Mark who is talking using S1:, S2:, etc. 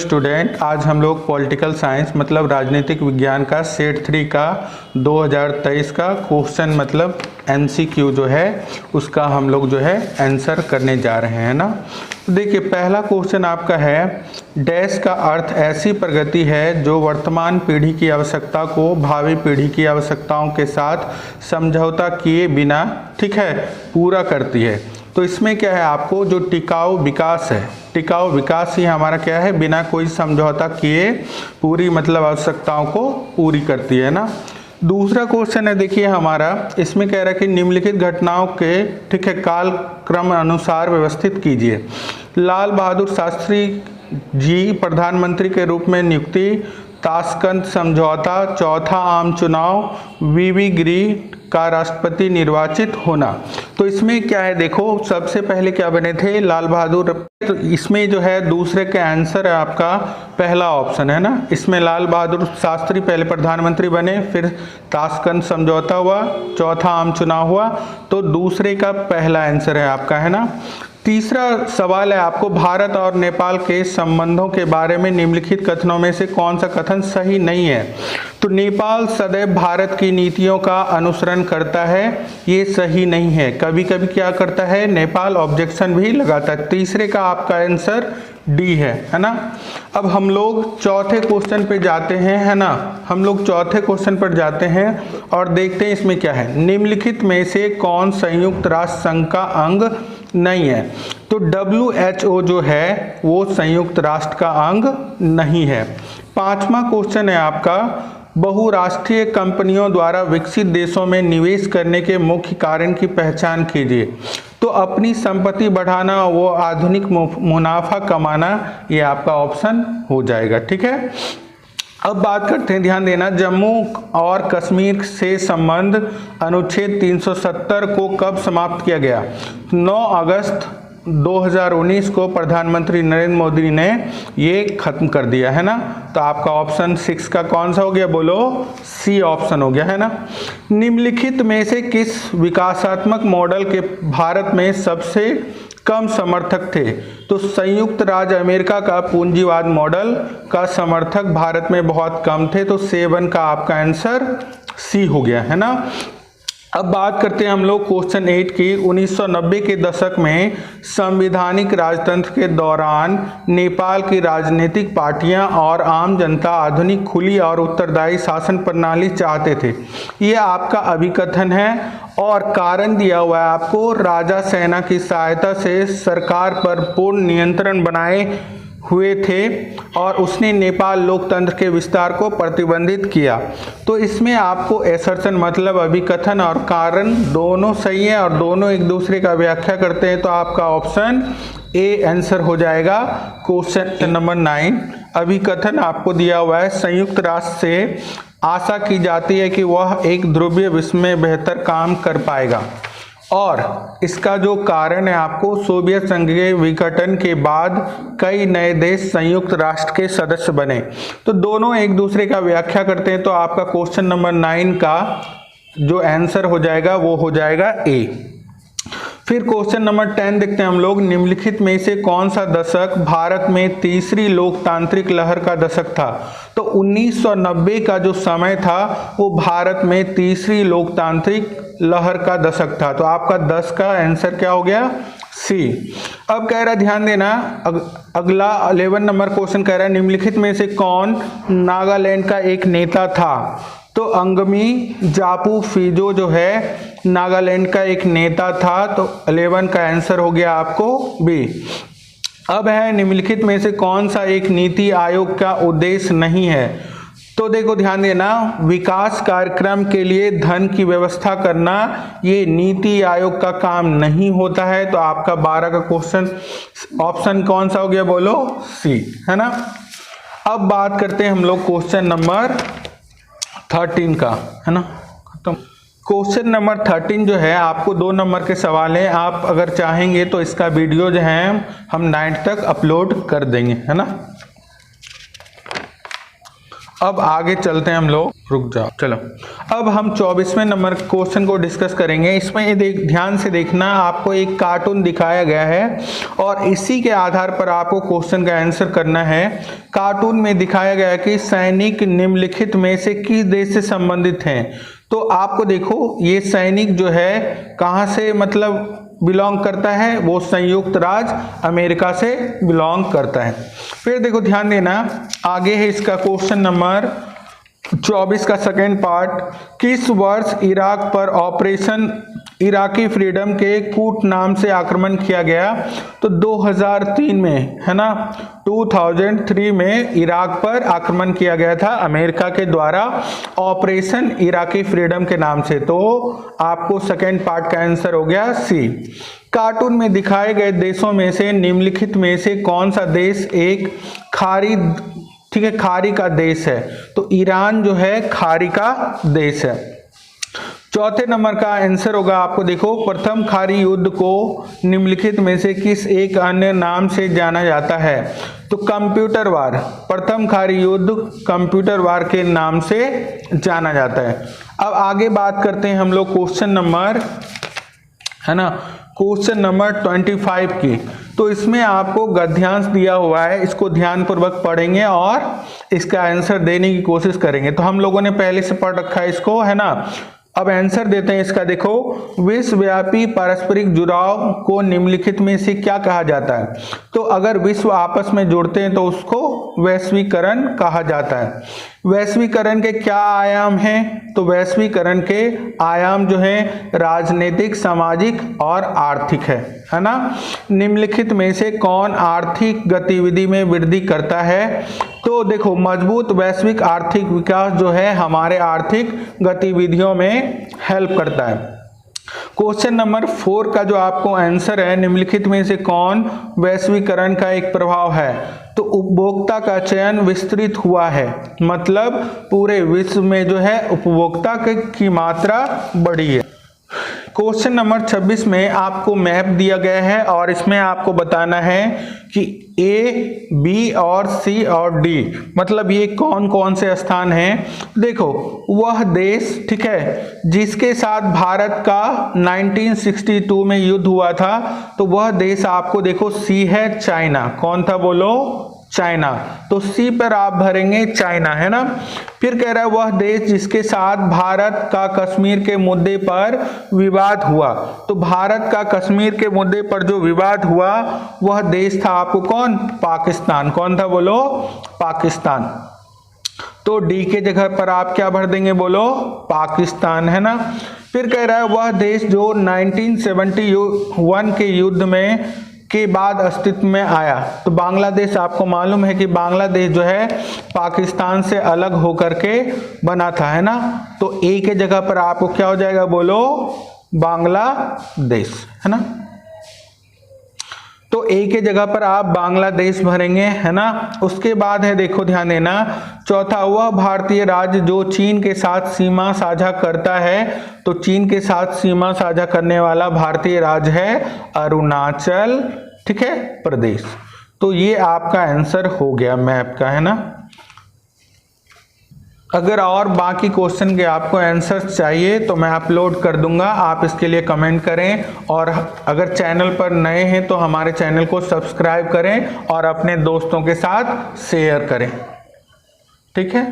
S1: Student, आज हम लोग पॉलिटिकल साइंस मतलब राजनीतिक विज्ञान का सेट 3 का 2023 का क्वेश्चन मतलब एमसीक्यू जो है उसका हम लोग जो है आंसर करने जा रहे हैं ना। तो देखिए, पहला क्वेश्चन आपका है, डैश का अर्थ ऐसी प्रगति है जो वर्तमान पीढ़ी की आवश्यकता को भावी पीढ़ी की आवश्यकताओं के साथ समझौता किए बिना, ठीक है, पूरा करती है। तो इसमें क्या है, आपको जो टिकाऊ विकास है, टिकाऊ विकास ही हमारा क्या है, बिना कोई समझौता किए पूरी मतलब आवश्यकताओं को पूरी करती है ना। दूसरा क्वेश्चन है, देखिए हमारा, इसमें कह रहा है कि निम्नलिखित घटनाओं के, ठीक है, काल क्रम अनुसार व्यवस्थित कीजिए। लाल बहादुर शास्त्री जी प्रधानमंत्री के रूप में नियुक्ति, ताशकंद समझौता, चौथा आम चुनाव, वीवी गिरी का राष्ट्रपति निर्वाचित होना। तो इसमें क्या है, देखो सबसे पहले क्या बने थे, लाल बहादुर। तो इसमें जो है दूसरे का आंसर है आपका पहला ऑप्शन है ना। इसमें लाल बहादुर शास्त्री पहले प्रधानमंत्री बने, फिर ताशकंद समझौता हुआ, चौथा आम चुनाव हुआ, तो दूसरे का पहला आंसर है आपका, है ना। तीसरा सवाल है आपको, भारत और नेपाल के संबंधों के बारे में निम्नलिखित कथनों में से कौन सा कथन सही नहीं है। तो नेपाल सदैव भारत की नीतियों का अनुसरण करता है, ये सही नहीं है। कभी कभी क्या करता है, नेपाल ऑब्जेक्शन भी लगाता है। तीसरे का आपका आंसर डी है ना। अब हम लोग चौथे क्वेश्चन पे जाते हैं, है ना। हम लोग चौथे क्वेश्चन पर जाते हैं और देखते हैं इसमें क्या है। निम्नलिखित में से कौन संयुक्त राष्ट्र संघ का अंग नहीं है। तो WHO जो है वो संयुक्त राष्ट्र का अंग नहीं है। पांचवा क्वेश्चन है आपका, बहुराष्ट्रीय कंपनियों द्वारा विकसित देशों में निवेश करने के मुख्य कारण की पहचान कीजिए। तो अपनी संपत्ति बढ़ाना, वो आधुनिक मुनाफा कमाना, ये आपका ऑप्शन हो जाएगा, ठीक है। अब बात करते हैं, ध्यान देना, जम्मू और कश्मीर से संबंध अनुच्छेद 370 को कब समाप्त किया गया। 9 अगस्त 2019 को प्रधानमंत्री नरेंद्र मोदी ने ये खत्म कर दिया, है ना। तो आपका ऑप्शन 6 का कौन सा हो गया, बोलो, सी ऑप्शन हो गया, है ना। निम्नलिखित में से किस विकासात्मक मॉडल के भारत में सबसे कम समर्थक थे। तो संयुक्त राज्य अमेरिका का पूंजीवाद मॉडल का समर्थक भारत में बहुत कम थे। तो 7 का आपका आंसर सी हो गया, है ना। अब बात करते हैं हम लोग क्वेश्चन 8 की। 1990 के दशक में संवैधानिक राजतंत्र के दौरान नेपाल की राजनीतिक पार्टियां और आम जनता आधुनिक, खुली और उत्तरदायी शासन प्रणाली चाहते थे। ये आपका अभिकथन है और कारण दिया हुआ है आपको, राजा सेना की सहायता से सरकार पर पूर्ण नियंत्रण बनाए हुए थे और उसने नेपाल लोकतंत्र के विस्तार को प्रतिबंधित किया। तो इसमें आपको एसर्शन मतलब अभिकथन और कारण दोनों सही है और दोनों एक दूसरे का व्याख्या करते हैं। तो आपका ऑप्शन ए आंसर हो जाएगा क्वेश्चन नंबर 9। अभिकथन आपको दिया हुआ है, संयुक्त राष्ट्र से आशा की जाती है कि वह एक ध्रुवीय विश्व में बेहतर काम कर पाएगा, और इसका जो कारण है आपको, सोवियत संघ के विघटन के बाद कई नए देश संयुक्त राष्ट्र के सदस्य बने। तो दोनों एक दूसरे का व्याख्या करते हैं। तो आपका क्वेश्चन नंबर 9 का जो आंसर हो जाएगा वो हो जाएगा ए। फिर क्वेश्चन नंबर 10 देखते हैं हम लोग, निम्नलिखित में से कौन सा दशक भारत में तीसरी लोकतांत्रिक लहर का दशक था। तो 1990 का जो समय था वो भारत में तीसरी लोकतांत्रिक लहर का दशक था। तो आपका 10 का आंसर क्या हो गया, सी। अब कह रहा है, ध्यान देना, अगला 11 नंबर क्वेश्चन कह रहा है, निम्नलिखित में से कौन नागालैंड का एक नेता था। तो अंगमी जापू फिजो जो है नागालैंड का एक नेता था। तो 11 का आंसर हो गया आपको बी। अब है, निम्नलिखित में से कौन सा एक नीति आयोग का उद्देश्य नहीं है। तो देखो ध्यान देना, विकास कार्यक्रम के लिए धन की व्यवस्था करना ये नीति आयोग का काम नहीं होता है। तो आपका 12 का क्वेश्चन ऑप्शन कौन सा हो गया, बोलो, सी, है ना। अब बात करते हैं हम लोग क्वेश्चन नंबर 13 का, है ना। तो क्वेश्चन नंबर 13 जो है आपको 2 नंबर के सवाल हैं। आप अगर चाहेंगे तो इसका वीडियो जो है हम 9 तक अपलोड कर देंगे, है ना। अब आगे चलते हैं हम लोग, रुक जाओ, चलो अब हम 24वें नंबर क्वेश्चन को डिस्कस करेंगे। इसमें ये ध्यान से देखना, आपको एक कार्टून दिखाया गया है और इसी के आधार पर आपको क्वेश्चन का आंसर करना है। कार्टून में दिखाया गया है कि सैनिक निम्नलिखित में से किस देश से संबंधित हैं। तो आपको देखो ये सैनिक जो है कहाँ से मतलब बिलोंग करता है, वो संयुक्त राज्य अमेरिका से बिलोंग करता है। फिर देखो ध्यान देना, आगे है इसका क्वेश्चन नंबर 24 का सेकेंड पार्ट। किस वर्ष इराक पर ऑपरेशन इराकी फ्रीडम के कूट नाम से आक्रमण किया गया। तो 2003 में, है ना, 2003 में इराक पर आक्रमण किया गया था अमेरिका के द्वारा ऑपरेशन इराकी फ्रीडम के नाम से। तो आपको सेकेंड पार्ट का आंसर हो गया सी। कार्टून में दिखाए गए देशों में से निम्नलिखित में से कौन सा देश एक खाड़ी, ठीक है, खाड़ी का देश है। तो ईरान जो है खाड़ी का देश है। चौथे नंबर का आंसर होगा, आपको देखो, प्रथम खाड़ी युद्ध को निम्नलिखित में से किस एक अन्य नाम से जाना जाता है। तो कंप्यूटर वार, प्रथम खाड़ी युद्ध कंप्यूटर वार के नाम से जाना जाता है। अब आगे बात करते हैं हम लोग क्वेश्चन नंबर, है ना, क्वेश्चन नंबर 25 की। तो इसमें आपको गद्यांश दिया हुआ है, इसको ध्यानपूर्वक पढ़ेंगे और इसका आंसर देने की कोशिश करेंगे। तो हम लोगों ने पहले से पढ़ रखा है इसको, है ना। अब आंसर देते हैं इसका। देखो, विश्वव्यापी पारस्परिक जुड़ाव को निम्नलिखित में से क्या कहा जाता है। तो अगर विश्व आपस में जुड़ते हैं तो उसको वैश्वीकरण कहा जाता है। वैश्वीकरण के क्या आयाम हैं। तो वैश्वीकरण के आयाम जो हैं राजनीतिक, सामाजिक और आर्थिक है ना। निम्नलिखित में से कौन आर्थिक गतिविधि में वृद्धि करता है। तो देखो, मजबूत वैश्विक आर्थिक विकास जो है हमारे आर्थिक गतिविधियों में हेल्प करता है। क्वेश्चन नंबर 4 का जो आपको आंसर है, निम्नलिखित में से कौन वैश्वीकरण का एक प्रभाव है। तो उपभोक्ता का चयन विस्तृत हुआ है, मतलब पूरे विश्व में जो है उपभोक्ता की मात्रा बढ़ी है। क्वेश्चन नंबर 26 में आपको मैप दिया गया है और इसमें आपको बताना है कि ए, बी और सी और डी, मतलब ये कौन कौन से स्थान हैं। देखो, वह देश, ठीक है, जिसके साथ भारत का 1962 में युद्ध हुआ था, तो वह देश आपको देखो सी है, चाइना। कौन था बोलो, चाइना। तो सी पर आप भरेंगे चाइना, है ना। फिर कह रहा है वह देश जिसके साथ भारत का कश्मीर के मुद्दे पर विवाद हुआ। तो भारत का कश्मीर के मुद्दे पर जो विवाद हुआ वह देश था आपको कौन, पाकिस्तान। कौन था बोलो, पाकिस्तान। तो डी के जगह पर आप क्या भर देंगे बोलो, पाकिस्तान, है ना। फिर कह रहा है वह देश जो 1971 के युद्ध में के बाद अस्तित्व में आया। तो बांग्लादेश, आपको मालूम है कि बांग्लादेश जो है पाकिस्तान से अलग होकर के बना था, है ना। तो ए के जगह पर आपको क्या हो जाएगा बोलो, बांग्लादेश, है ना। तो ए के जगह पर आप बांग्लादेश भरेंगे, है ना। उसके बाद है, देखो ध्यान देना, चौथा, वह भारतीय राज्य जो चीन के साथ सीमा साझा करता है। तो चीन के साथ सीमा साझा करने वाला भारतीय राज्य है अरुणाचल, ठीक है, प्रदेश। तो ये आपका आंसर हो गया मैप का, है ना। अगर और बाकी क्वेश्चन के आपको आंसर चाहिए तो मैं अपलोड कर दूंगा, आप इसके लिए कमेंट करें। और अगर चैनल पर नए हैं तो हमारे चैनल को सब्सक्राइब करें और अपने दोस्तों के साथ शेयर करें, ठीक है।